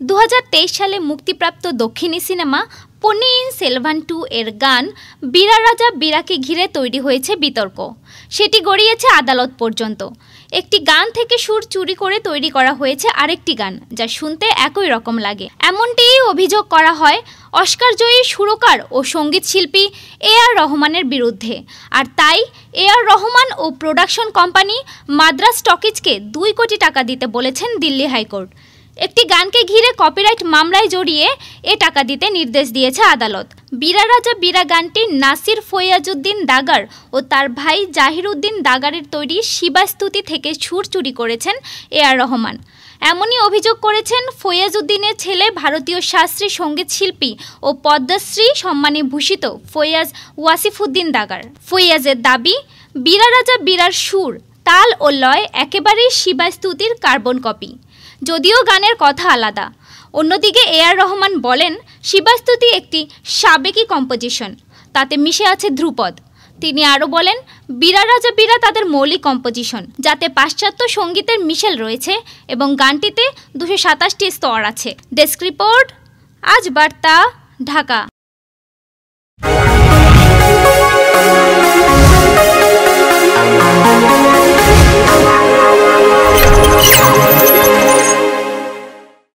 2023 সালে মুক্তিপ্রাপ্ত দক্ষিণী সিনেমা পন্নিয়িন সেলভান 2 এর গান বীরা রাজা বীরাকে ঘিরে তৈরি হয়েছে বিতর্ক। সেটি গড়িয়েছে আদালত পর্যন্ত। একটি গান থেকে সুর চুরি করে তৈরি করা হয়েছে আরেকটি গান, যা শুনতে একই রকম লাগে। এমনটিই অভিযোগ করা হয় অস্কারজয়ী সুরকার ও সঙ্গীত শিল্পী এ.আর. রহমানের বিরুদ্ধে। আর তাই এ.আর. রহমান ও প্রোডাকশন কোম্পানি মাদ্রাজ টকিজকে 2 কোটি টাকা দিতে বলেছেন দিল্লি হাইকোর্ট। একটি গানকে ঘিরে কপিরাইট মামলায় জড়িয়ে টাকা দিতে নির্দেশ দিয়েছে আদালত। বীরা রাজা বীরা গানটি নাসির ফৈয়াজউদ্দিন দাগার ও তার ভাই জাহিরউদ্দিন দাগারের তৈরি শিবাস্তুতি থেকে সুর চুরি করেছেন এ.আর. রহমান। এমনই অভিযোগ করেছেন ফৈয়াজউদ্দিনের ছেলে ভারতীয় শাস্ত্রীয় সঙ্গীত শিল্পী ও পদ্মশ্রী সম্মানে ভূষিত ফৈয়াজ ওয়াসিফউদ্দিন দাগার। ফৈয়াজের দাবি, বীরা রাজা বীরার সুর, তাল ও লয় একেবারেই শিবাস্তুতির কার্বন কপি, যদিও গানের কথা আলাদা। অন্যদিকে এ.আর. রহমান বলেন, শিবাস্তুতি একটি সাবেকি কম্পোজিশন, তাতে মিশে আছে ধ্রুপদ। তিনি আরও বলেন, বীরা রাজা বীরা তাদের মৌলিক কম্পোজিশন, যাতে পাশ্চাত্য সঙ্গীতের মিশেল রয়েছে এবং গানটিতে 227টি স্তর আছে। ডেস্ক রিপোর্ট, আজ বার্তা, ঢাকা।